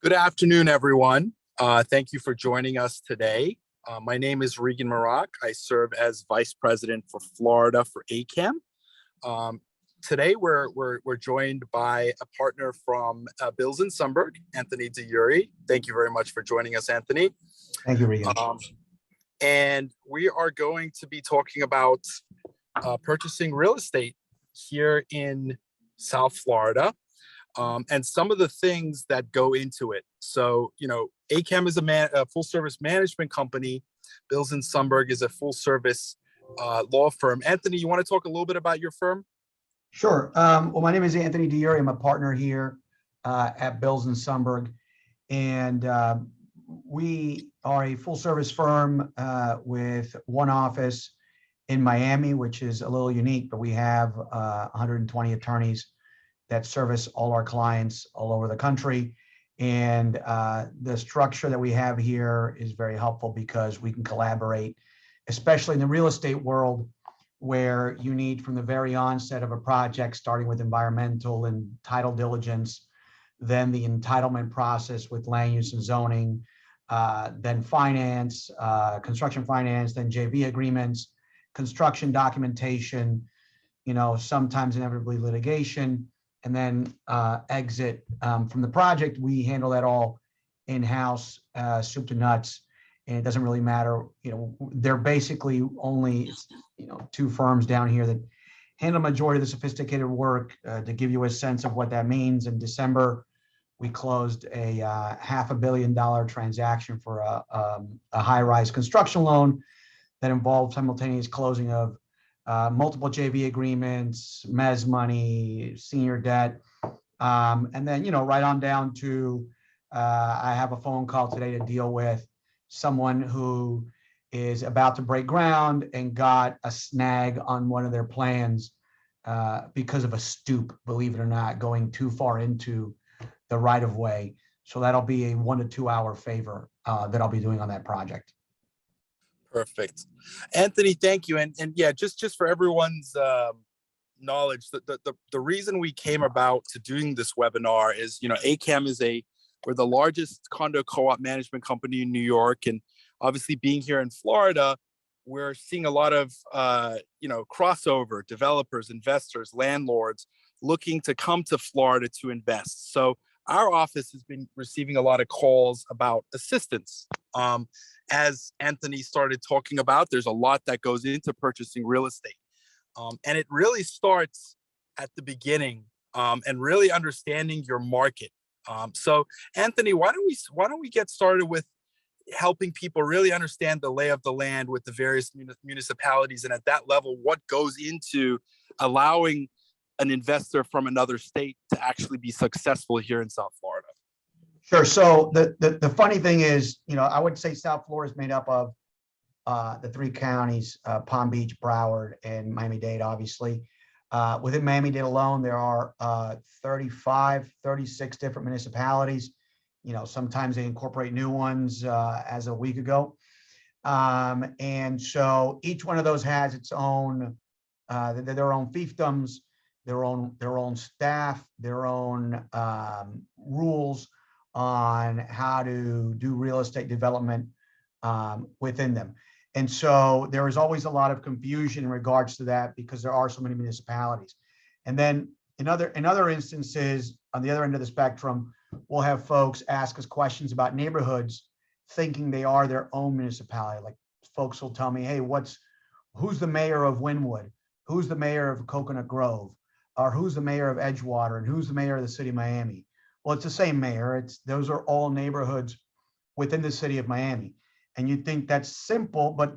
Good afternoon, everyone. Thank you for joining us today. My name is Regan Marock. I serve as Vice President for Florida for AKAM. Today, we're joined by a partner from Bilzin, Sumberg, Anthony Yurre. Thank you very much for joining us, Anthony. Thank you, Regan. And we are going to be talking about purchasing real estate here in South Florida. And some of the things that go into it. So, AKAM is a full service management company. Bilzin Sumberg is a full service law firm. Anthony, you want to talk a little bit about your firm? Sure. Well, my name is Anthony Yurre. I'm a partner here at Bilzin Sumberg. And we are a full service firm with one office in Miami, which is a little unique, but we have 120 attorneys that service all our clients all over the country. And the structure that we have here is very helpful because we can collaborate, especially in the real estate world, where you need from the very onset of a project, starting with environmental and title diligence, then the entitlement process with land use and zoning, then finance, construction finance, then JV agreements, construction documentation, sometimes inevitably litigation, and then exit from the project. We handle that all in-house, soup to nuts, and it doesn't really matter. They're basically only two firms down here that handle the majority of the sophisticated work. To give you a sense of what that means, in December, we closed a $500 million transaction for a high-rise construction loan that involved simultaneous closing of multiple JV agreements, mezz money, senior debt, and then right on down to I have a phone call today to deal with someone who is about to break ground and got a snag on one of their plans because of a stoop, believe it or not, going too far into the right of way. So that'll be a 1 to 2 hour favor that I'll be doing on that project. Perfect. Anthony, thank you. And yeah, just for everyone's knowledge, the reason we came about to doing this webinar is, AKAM we're the largest condo co-op management company in New York. And obviously being here in Florida, we're seeing a lot of, crossover developers, investors, landlords looking to come to Florida to invest. So our office has been receiving a lot of calls about assistance. As Anthony started talking about, there's a lot that goes into purchasing real estate. And it really starts at the beginning and really understanding your market. So Anthony, why don't we get started with helping people really understand the lay of the land with the various municipalities, and at that level, what goes into allowing an investor from another state to actually be successful here in South Florida? Sure. So the funny thing is, I would say South Florida is made up of the three counties, Palm Beach, Broward, and Miami-Dade, obviously. Within Miami-Dade alone, there are 36 different municipalities. Sometimes they incorporate new ones as a week ago. And so each one of those has its own, their own fiefdoms, their own staff, their own rules on how to do real estate development within them. And so there is always a lot of confusion in regards to that because there are so many municipalities. And then in other instances, on the other end of the spectrum, we'll have folks ask us questions about neighborhoods thinking they are their own municipality. Like folks will tell me, hey, who's the mayor of Wynwood? Who's the mayor of Coconut Grove? Or who's the mayor of Edgewater? And who's the mayor of the city of Miami? Well, it's the same mayor. Those are all neighborhoods within the city of Miami. And you think that's simple, but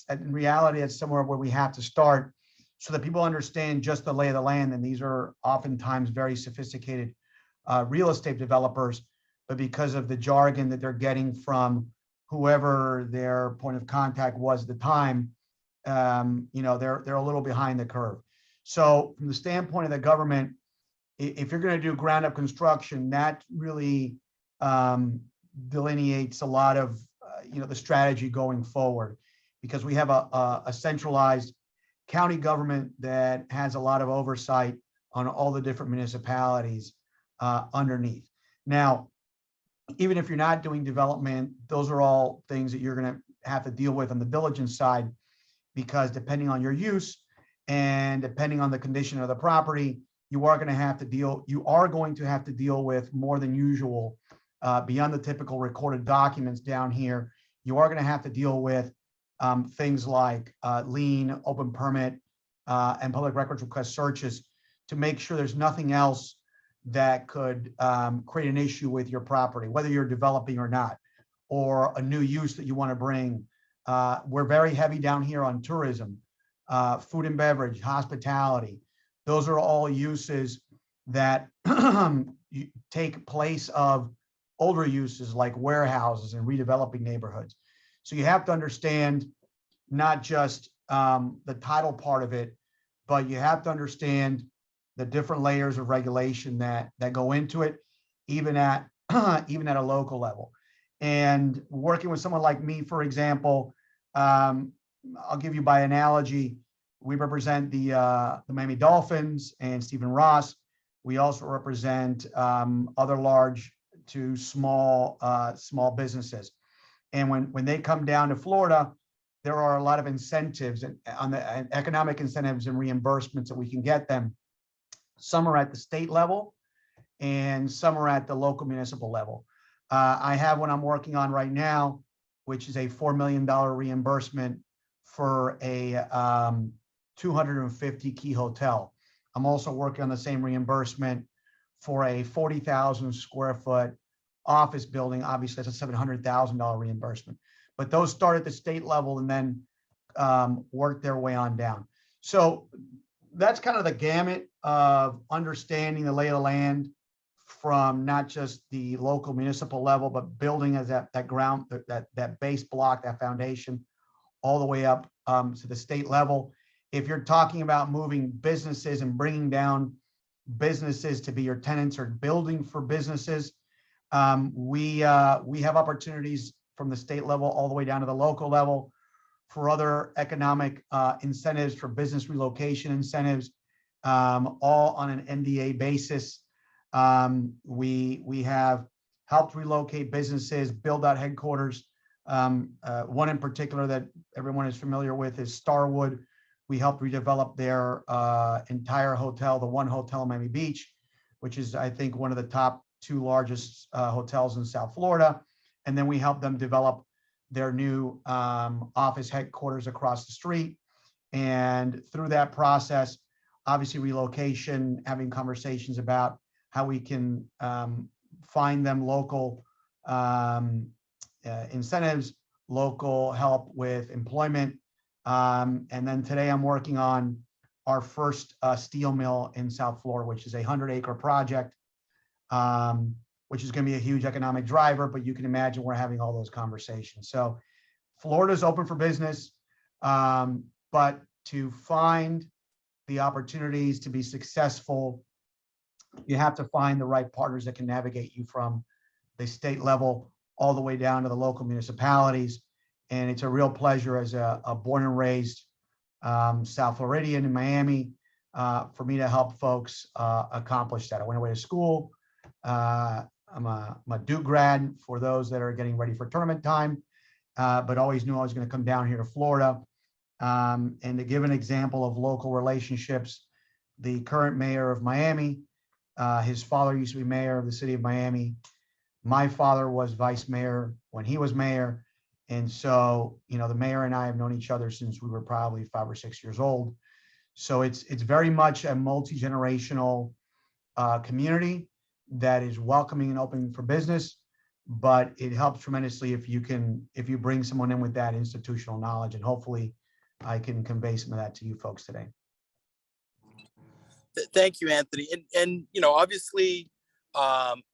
in reality, it's somewhere where we have to start so that people understand just the lay of the land. And these are oftentimes very sophisticated real estate developers, but because of the jargon that they're getting from whoever their point of contact was at the time, they're a little behind the curve. So from the standpoint of the government, if you're going to do ground up construction, that really delineates a lot of the strategy going forward, because we have a centralized county government that has a lot of oversight on all the different municipalities underneath. Now, even if you're not doing development, those are all things that you're going to have to deal with on the diligence side, because depending on your use and depending on the condition of the property, you are going to have to deal with more than usual, beyond the typical recorded documents down here. You are going to have to deal with things like lien, open permit, and public records request searches to make sure there's nothing else that could create an issue with your property, whether you're developing or not, or a new use that you want to bring. We're very heavy down here on tourism, food and beverage, hospitality. Those are all uses that take place of older uses like warehouses and redeveloping neighborhoods. So you have to understand not just the title part of it, but you have to understand the different layers of regulation that go into it, even at even at a local level. And working with someone like me, for example, I'll give you by analogy, we represent the Miami Dolphins and Stephen Ross. We also represent other large to small businesses. And when they come down to Florida, there are a lot of incentives on the economic incentives and reimbursements that we can get them. Some are at the state level and some are at the local municipal level. I have one I'm working on right now, which is a $4 million reimbursement for a 250 key hotel. I'm also working on the same reimbursement for a 40,000 square foot office building. Obviously, that's a $700,000 reimbursement. But those start at the state level and then work their way on down. So that's kind of the gamut of understanding the lay of the land from not just the local municipal level, but building as that ground, that base block, that foundation, all the way up to the state level. If you're talking about moving businesses and bringing down businesses to be your tenants or building for businesses, we have opportunities from the state level all the way down to the local level for other economic incentives, for business relocation incentives, all on an NDA basis. We have helped relocate businesses, build out headquarters. One in particular that everyone is familiar with is Starwood. We helped redevelop their entire hotel, the one hotel in Miami Beach, which is, I think, one of the top 2 largest hotels in South Florida. And then we helped them develop their new office headquarters across the street. And through that process, obviously relocation, having conversations about how we can find them local incentives, local help with employment. And then today I'm working on our first steel mill in South Florida, which is a 100-acre project, which is going to be a huge economic driver, but you can imagine we're having all those conversations. So Florida's open for business, but to find the opportunities to be successful, you have to find the right partners that can navigate you from the state level all the way down to the local municipalities. And it's a real pleasure as a born and raised South Floridian in Miami for me to help folks accomplish that. I went away to school. I'm a Duke grad for those that are getting ready for tournament time, but always knew I was going to come down here to Florida. And to give an example of local relationships, the current mayor of Miami, his father used to be mayor of the city of Miami. My father was vice mayor when he was mayor. And so, you know, the mayor and I have known each other since we were probably 5 or 6 years old. So it's very much a multi-generational community that is welcoming and open for business, but it helps tremendously if you bring someone in with that institutional knowledge, and hopefully I can convey some of that to you folks today. Thank you, Anthony. And you know, obviously,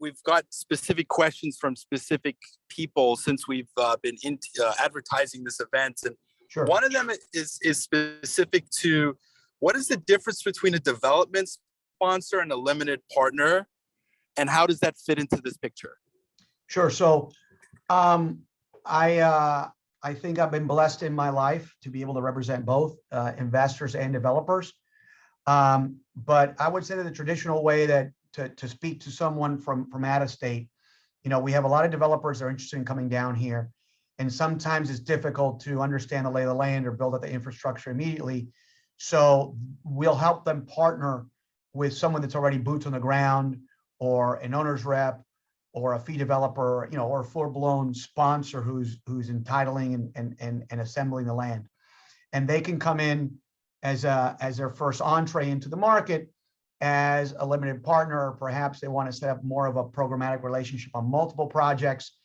we've got specific questions from specific people since we've been advertising this event, and Sure. One of them is specific to what is the difference between a development sponsor and a limited partner, and how does that fit into this picture? Sure. So I think I've been blessed in my life to be able to represent both investors and developers. But I would say that the traditional way that to speak to someone from out of state we have a lot of developers that are interested in coming down here. And sometimes it's difficult to understand the lay of the land or build up the infrastructure immediately. So we'll help them partner with someone that's already boots on the ground, or an owner's rep, or a fee developer, or a full-blown sponsor who's entitling and assembling the land. And they can come in as their first entree into the market as a limited partner, or perhaps they want to set up more of a programmatic relationship on multiple projects,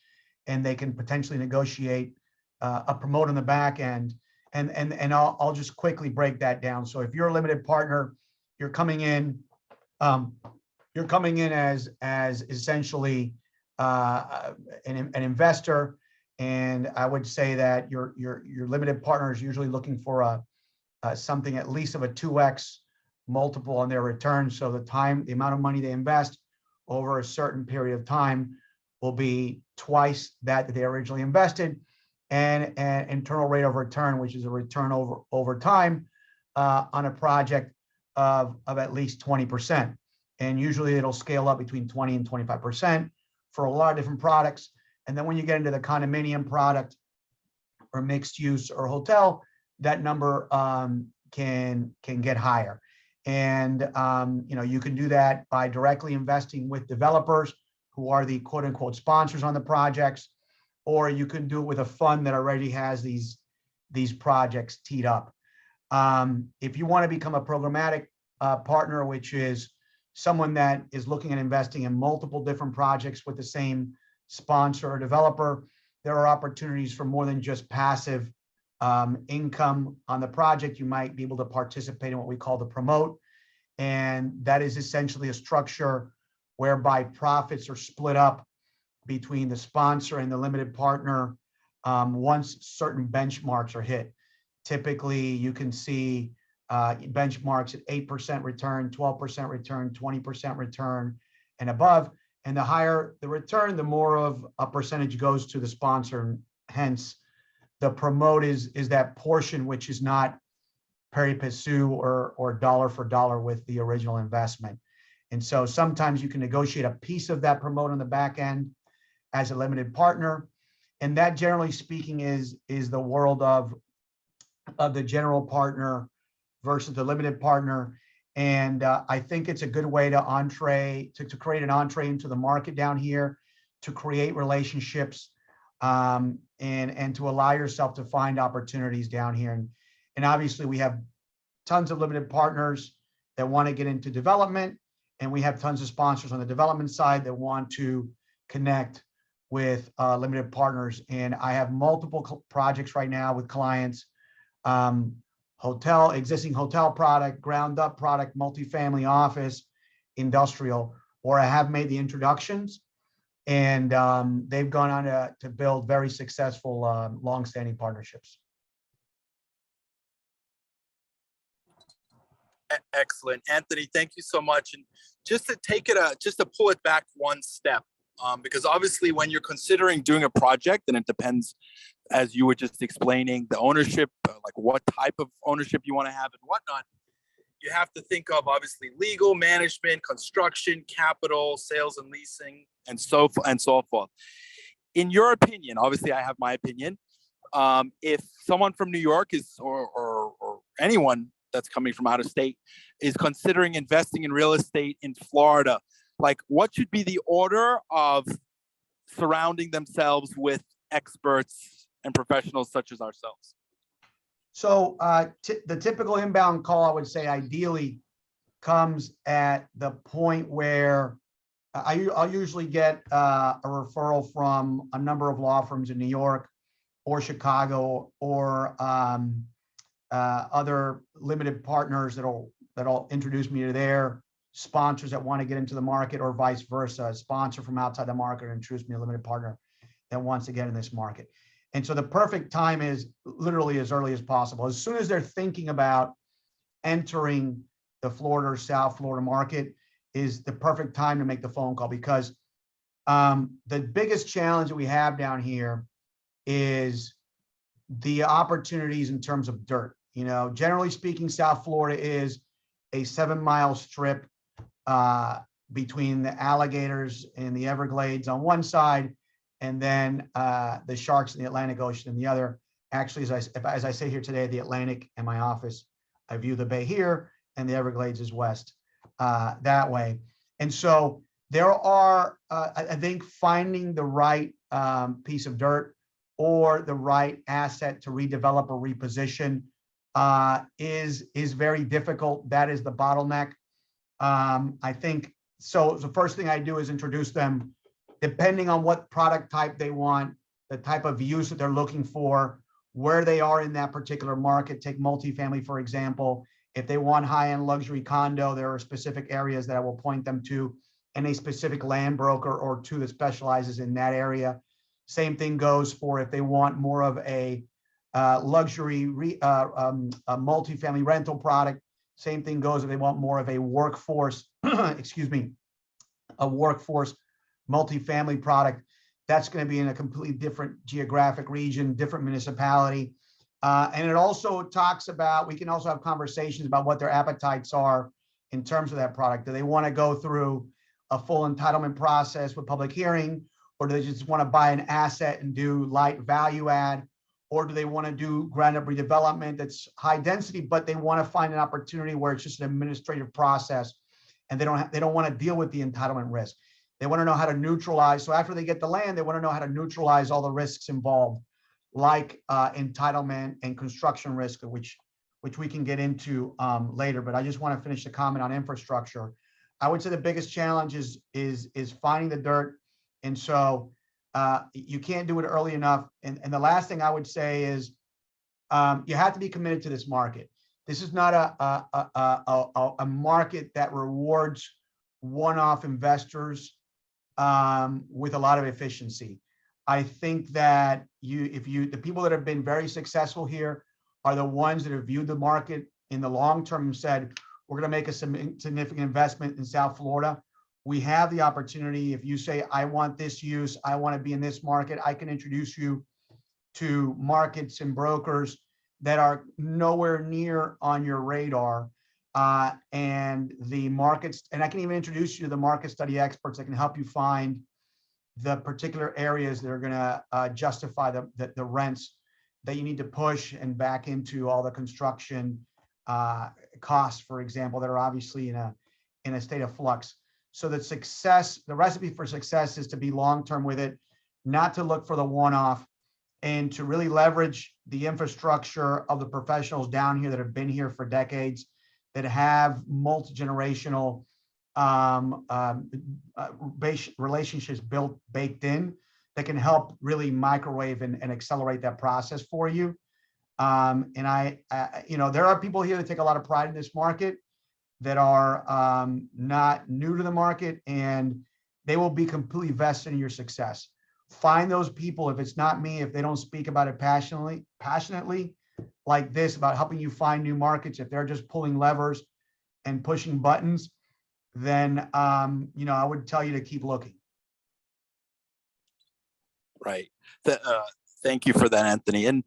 and they can potentially negotiate a promote on the back end. And I'll just quickly break that down. So if you're a limited partner, you're coming in as essentially an investor, and I would say that your limited partner is usually looking for something at least of a 2x multiple on their return. So the amount of money they invest over a certain period of time will be twice that they originally invested, and an internal rate of return, which is a return over time on a project of at least 20%. And usually it'll scale up between 20 and 25% for a lot of different products. And then when you get into the condominium product or mixed use or hotel, that number can get higher. And you can do that by directly investing with developers who are the quote unquote sponsors on the projects, or you can do it with a fund that already has these projects teed up. If you want to become a programmatic partner, which is someone that is looking at investing in multiple different projects with the same sponsor or developer, there are opportunities for more than just passive income on the project. You might be able to participate in what we call the promote. And that is essentially a structure whereby profits are split up between the sponsor and the limited partner once certain benchmarks are hit. Typically, you can see benchmarks at 8% return, 12% return, 20% return, and above. And the higher the return, the more of a percentage goes to the sponsor. Hence, the promote is that portion which is not pari passu or dollar for dollar with the original investment. And so sometimes you can negotiate a piece of that promote on the back end as a limited partner. And that, generally speaking, is the world of the general partner versus the limited partner. And I think it's a good way to create an entree into the market down here, to create relationships, and to allow yourself to find opportunities down here. And obviously we have tons of limited partners that want to get into development, and we have tons of sponsors on the development side that want to connect with limited partners. And I have multiple projects right now with clients, existing hotel product, ground up product, multifamily office, industrial, or I have made the introductions, and they've gone on to build very successful long-standing partnerships. Excellent, Anthony. Thank you so much. And just to pull it back one step, because obviously when you're considering doing a project, and it depends, as you were just explaining, the ownership, like what type of ownership you want to have and whatnot, you have to think of obviously legal, management, construction, capital, sales and leasing, and so forth. In your opinion, obviously I have my opinion, if someone from New York is, or anyone that's coming from out of state is considering investing in real estate in Florida, like what should be the order of surrounding themselves with experts and professionals such as ourselves? So the typical inbound call, I would say, ideally comes at the point where I'll usually get a referral from a number of law firms in New York or Chicago, or other limited partners that'll introduce me to their sponsors that want to get into the market, or vice versa, a sponsor from outside the market introduce me to a limited partner that wants to get in this market. And so the perfect time is literally as early as possible. As soon as they're thinking about entering the Florida or South Florida market is the perfect time to make the phone call, because the biggest challenge that we have down here is the opportunities in terms of dirt. Generally speaking, South Florida is a 7-mile strip between the alligators and the Everglades on one side, and then the sharks in the Atlantic Ocean in the other. Actually, as I say here today, the Atlantic and my office, I view the bay here, and the Everglades is west that way. And so there are, I think, finding the right piece of dirt or the right asset to redevelop or reposition is very difficult. That is the bottleneck. I think so. The first thing I do is introduce them, depending on what product type they want, the type of use that they're looking for, where they are in that particular market. Take multifamily, for example. If they want high-end luxury condo, there are specific areas that I will point them to, and a specific land broker or two that specializes in that area. Same thing goes for if they want more of a luxury multifamily rental product. Same thing goes if they want more of a workforce, excuse me, a workforce multifamily product. That's going to be in a completely different geographic region, different municipality. And it also talks about, we can also have conversations about what their appetites are in terms of that product. Do they want to go through a full entitlement process with public hearing, or do they just want to buy an asset and do light value add? Or do they want to do ground up redevelopment that's high density, but they want to find an opportunity where it's just an administrative process and they don't want to deal with the entitlement risk. They want to know how to neutralize. So after they get the land, they want to know how to neutralize all the risks involved, like entitlement and construction risk, which we can get into later. But I just want to finish the comment on infrastructure. I would say the biggest challenge is finding the dirt. And so you can't do it early enough. And the last thing I would say is you have to be committed to this market. This is not a market that rewards one-off investors with a lot of efficiency. I think that the people that have been very successful here are the ones that have viewed the market in the long term and said, we're going to make a significant investment in South Florida. We have the opportunity. If you say, I want this use, I want to be in this market, I can introduce you to markets and brokers that are nowhere near on your radar. And the markets, and I can even introduce you to the market study experts that can help you find the particular areas that are going to justify the rents that you need to push and back into all the construction costs, for example, that are obviously in a state of flux. So that success, the recipe for success is to be long-term with it, not to look for the one-off, and to really leverage the infrastructure of the professionals down here that have been here for decades, that have multi-generational relationships baked in, that can help really microwave and accelerate that process for you. And there are people here that take a lot of pride in this market that are not new to the market, and they will be completely vested in your success. Find those people. If it's not me, if they don't speak about it passionately like this, about helping you find new markets, if they're just pulling levers and pushing buttons, then I would tell you to keep looking. Right. Thank you for that, Anthony. And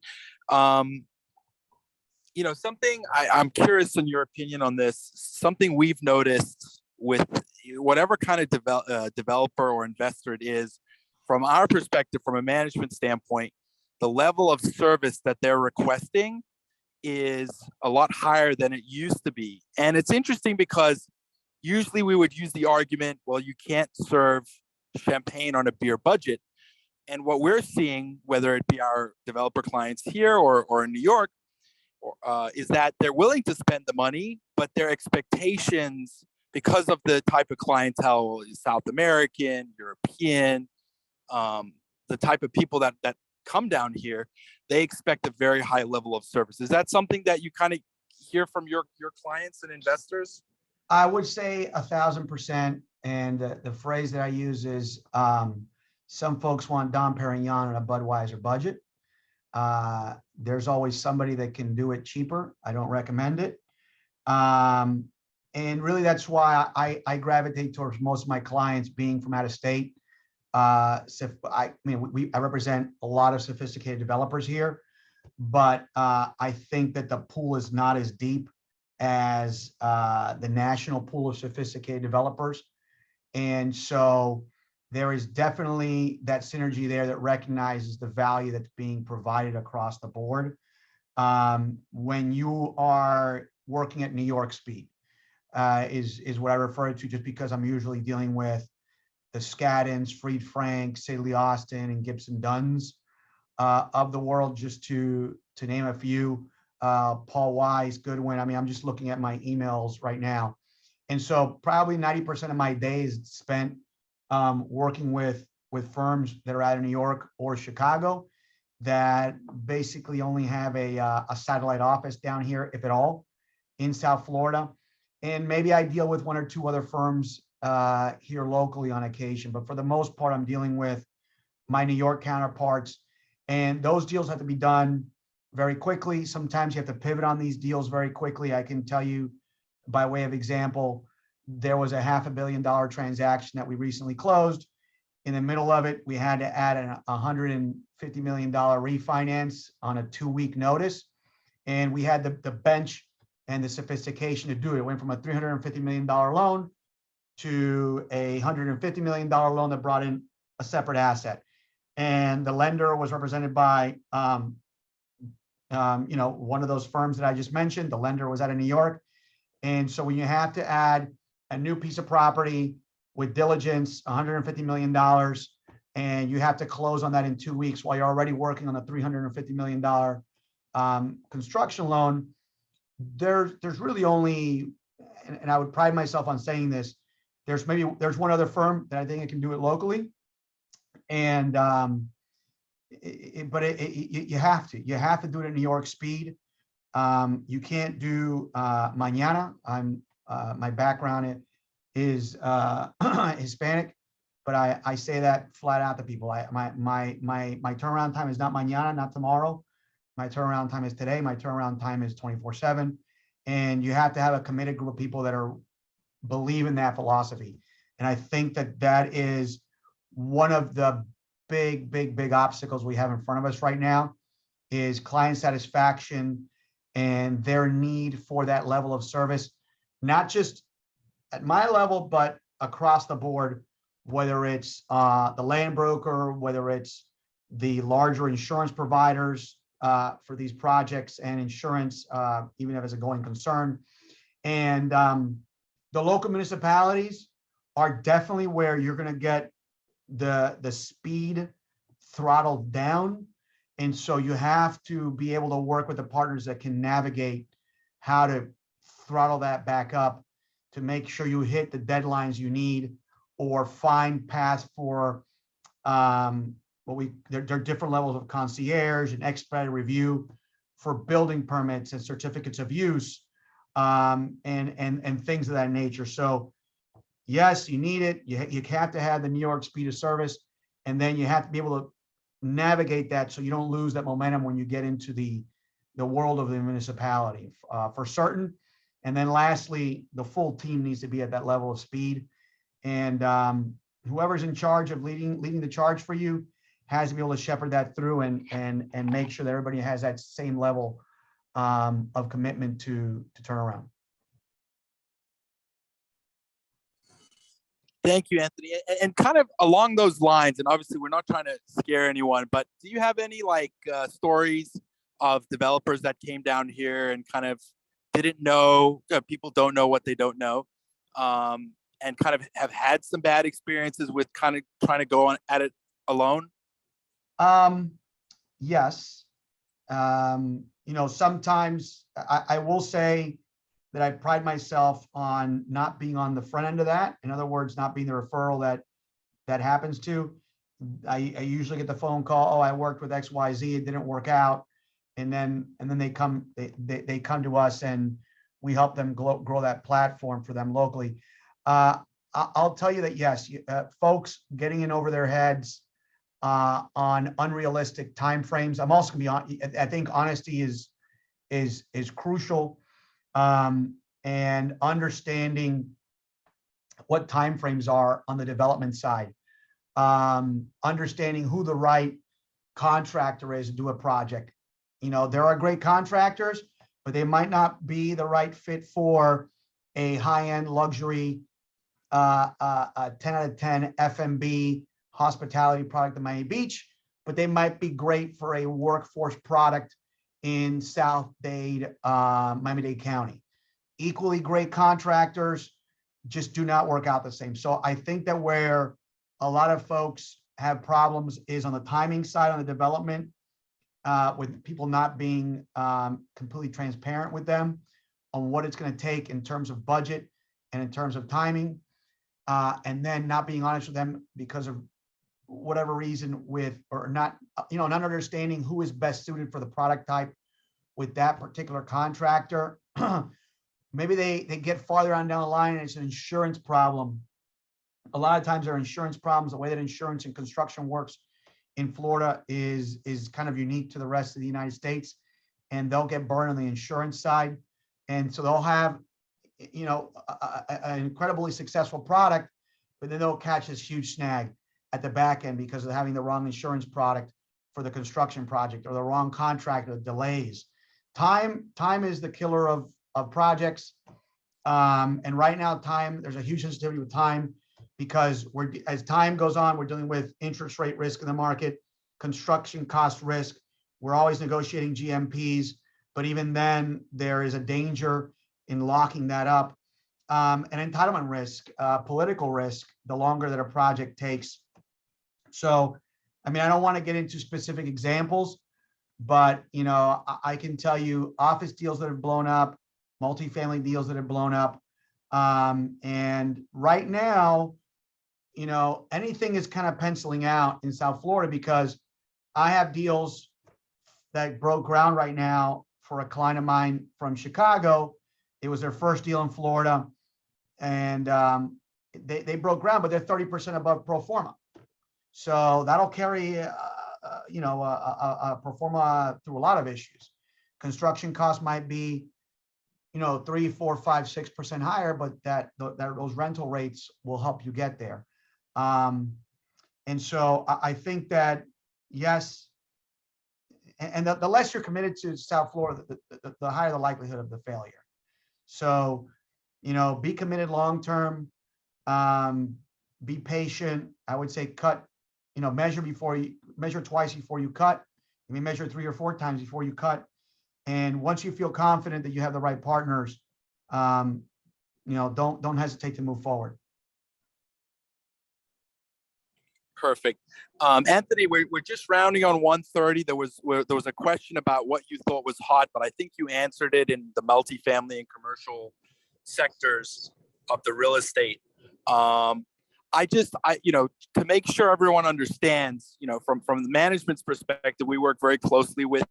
something I'm curious in your opinion on this. Something we've noticed with whatever kind of developer or investor it is, from our perspective, from a management standpoint, the level of service that they're requesting is a lot higher than it used to be. And it's interesting because usually we would use the argument, well, you can't serve champagne on a beer budget. And what we're seeing, whether it be our developer clients here or in New York, is that they're willing to spend the money, but their expectations, because of the type of clientele, South American, European, the type of people that come down here, they expect a very high level of service. Is that something that you kind of hear from your clients and investors? I would say 1,000%. And the phrase that I use is some folks want Dom Perignon on a Budweiser budget. There's always somebody that can do it cheaper. I don't recommend it. And really, that's why I gravitate towards most of my clients being from out of state. I represent a lot of sophisticated developers here, but I think that the pool is not as deep as the national pool of sophisticated developers. And so there is definitely that synergy there that recognizes the value that's being provided across the board. When you are working at New York speed, is what I refer to, just because I'm usually dealing with the Scaddons, Fried Frank, Sidley Austin, and Gibson Dunns of the world, just to name a few. Paul Wise, Goodwin. I mean, I'm just looking at my emails right now. And so probably 90% of my day is spent working with firms that are out of New York or Chicago that basically only have a satellite office down here, if at all, in South Florida. And maybe I deal with one or two other firms here locally on occasion, but for the most part, I'm dealing with my New York counterparts, and those deals have to be done very quickly. Sometimes you have to pivot on these deals very quickly. I can tell you, by way of example, there was a $500 million transaction that we recently closed. In the middle of it, we had to add a $150 million refinance on a 2-week notice. And we had the bench and the sophistication to do it. It went from a $350 million loan to a $150 million loan that brought in a separate asset. And the lender was represented by, one of those firms that I just mentioned. The lender was out of New York. And so when you have to add a new piece of property with diligence, $150 million, and you have to close on that in 2 weeks while you're already working on a $350 million construction loan, there's really only, and I would pride myself on saying this, there's one other firm that I think it can do it locally. And you have to do it at New York speed. You can't do mañana. My background is Hispanic, but I say that flat out to people. My turnaround time is not mañana, not tomorrow. My turnaround time is today. My turnaround time is 24/7. And you have to have a committed group of people that believe in that philosophy. And I think that is one of the big obstacles we have in front of us right now, is client satisfaction and their need for that level of service, not just at my level, but across the board, whether it's the land broker, whether it's the larger insurance providers for these projects and insurance, even if it's a going concern. And the local municipalities are definitely where you're going to get the speed throttled down. And so you have to be able to work with the partners that can navigate how to throttle that back up to make sure you hit the deadlines you need, or find paths for there are different levels of concierge and expedited review for building permits and certificates of use, and things of that nature. So yes, you need it. You have to have the New York speed of service, and then you have to be able to navigate that so you don't lose that momentum when you get into the world of the municipality, for certain. And then lastly, the full team needs to be at that level of speed. And whoever's in charge of leading the charge for you has to be able to shepherd that through and make sure that everybody has that same level of commitment to turn around. Thank you, Anthony. And kind of along those lines, and obviously we're not trying to scare anyone, but do you have any stories of developers that came down here and kind of didn't know, people don't know what they don't know, and kind of have had some bad experiences with kind of trying to go on at it alone? Yes. Sometimes I will say that I pride myself on not being on the front end of that. In other words, not being the referral that happens to. I usually get the phone call, oh, I worked with XYZ, it didn't work out. And then they come to us and we help them grow that platform for them locally. I'll tell you that, yes, folks getting in over their heads on unrealistic timeframes. I'm also gonna be on, I think honesty is crucial, and understanding what timeframes are on the development side, understanding who the right contractor is to do a project. There are great contractors, but they might not be the right fit for a high-end luxury a 10 out of 10 F&B hospitality product in Miami Beach, but they might be great for a workforce product in South Dade, Miami-Dade County. Equally great contractors, just do not work out the same. So I think that where a lot of folks have problems is on the timing side on the development, with people not being completely transparent with them on what it's going to take in terms of budget and in terms of timing, and then not being honest with them because of whatever reason with, or not, not understanding who is best suited for the product type with that particular contractor. Maybe they get farther on down the line and it's an insurance problem. A lot of times there are insurance problems. The way that insurance and construction works in Florida is kind of unique to the rest of the United States, and they'll get burned on the insurance side. And so they'll have, an incredibly successful product, but then they'll catch this huge snag at the back end because of having the wrong insurance product for the construction project, or the wrong contract, or delays. Time is the killer of projects. And right now, there's a huge sensitivity with time, because as time goes on, we're dealing with interest rate risk in the market, construction cost risk. We're always negotiating GMPs, but even then there is a danger in locking that up. And entitlement risk, political risk, the longer that a project takes. So, I don't want to get into specific examples, but, I can tell you office deals that have blown up, multifamily deals that have blown up. And right now, anything is kind of penciling out in South Florida, because I have deals that broke ground right now for a client of mine from Chicago. It was their first deal in Florida, and they broke ground, but they're 30% above pro forma. So that'll carry, a pro forma through a lot of issues. Construction costs might be, 3, 4, 5, 6% higher, but those rental rates will help you get there. And so I think that, yes, and the less you're committed to South Florida, the higher the likelihood of the failure. So, be committed long-term, be patient. I would say measure twice before you cut. Measure 3 or 4 times before you cut. And once you feel confident that you have the right partners, don't hesitate to move forward. Perfect. Anthony, we're just rounding on 1:30. There was a question about what you thought was hot, but I think you answered it in the multifamily and commercial sectors of the real estate. To make sure everyone understands, from the management's perspective, we work very closely with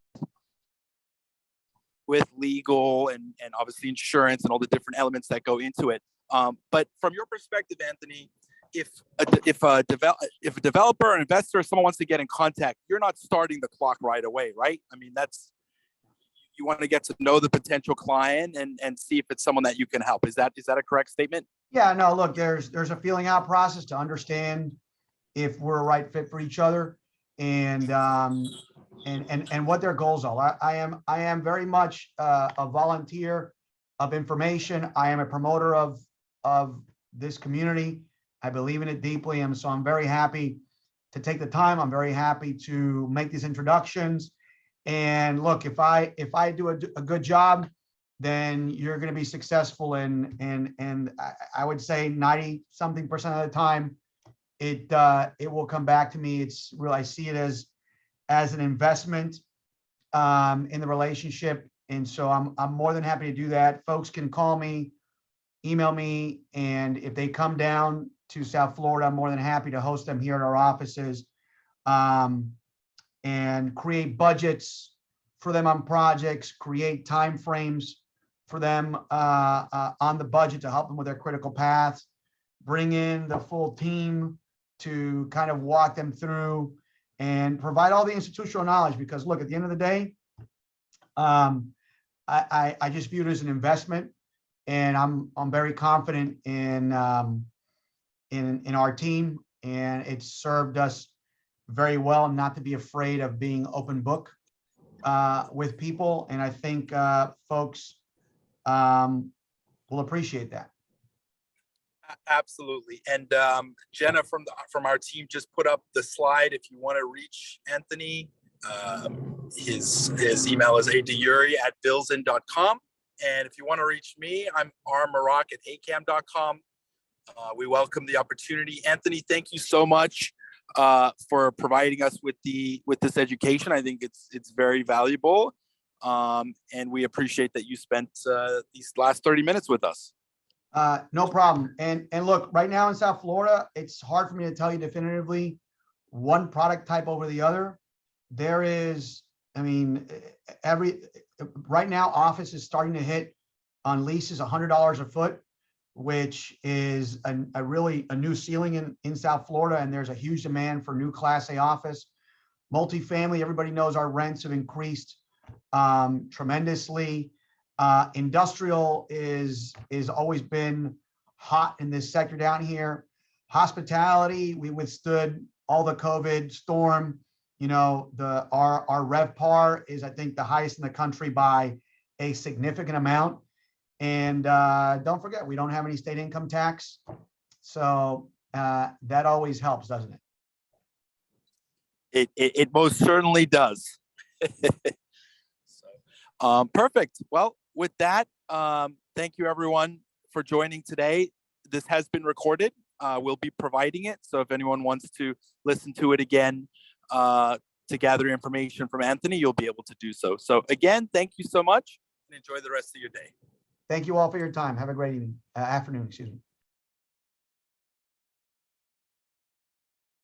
legal and obviously insurance and all the different elements that go into it. But from your perspective, Anthony, if a developer, an investor, or someone wants to get in contact, you're not starting the clock right away, right? You want to get to know the potential client and see if it's someone that you can help. Is that a correct statement? Yeah, no, look, there's a feeling out process to understand if we're a right fit for each other, and what their goals are. I am very much a volunteer of information. I am a promoter of this community. I believe in it deeply, and so I'm very happy to take the time. I'm very happy to make these introductions. And look, if I do a good job, then you're going to be successful. And I would say 90-something% of the time, it will come back to me. It's real. I see it as an investment in the relationship, and so I'm more than happy to do that. Folks can call me, email me, and if they come down to South Florida, I'm more than happy to host them here at our offices, and create budgets for them on projects, create timeframes for them on the budget to help them with their critical paths, bring in the full team to kind of walk them through and provide all the institutional knowledge. Because look, at the end of the day, I just view it as an investment, and I'm very confident in our team, and it's served us very well not to be afraid of being open book with people. And I think folks will appreciate that. Absolutely. And Jenna from our team just put up the slide. If you want to reach Anthony, his email is Yurre@bilzin.com. And if you want to reach me, I'm Marock at AKAM.com. We welcome the opportunity. Anthony, thank you so much for providing us with this education. I think it's very valuable. And we appreciate that you spent these last 30 minutes with us. No problem. And look, right now in South Florida, it's hard for me to tell you definitively one product type over the other. There is, I mean, right now office is starting to hit on leases $100 a foot, which is really a new ceiling in South Florida. And there's a huge demand for new Class A office. Multifamily, everybody knows our rents have increased tremendously. Industrial is always been hot in this sector down here. Hospitality, we withstood all the COVID storm. You know, our RevPAR is, I think, the highest in the country by a significant amount. And don't forget, we don't have any state income tax. So that always helps, doesn't it? It most certainly does. Perfect. Well, with that, thank you everyone for joining today. This has been recorded. We'll be providing it. So if anyone wants to listen to it again to gather information from Anthony, you'll be able to do so. So again, thank you so much and enjoy the rest of your day. Thank you all for your time. Have a great evening, afternoon, excuse me.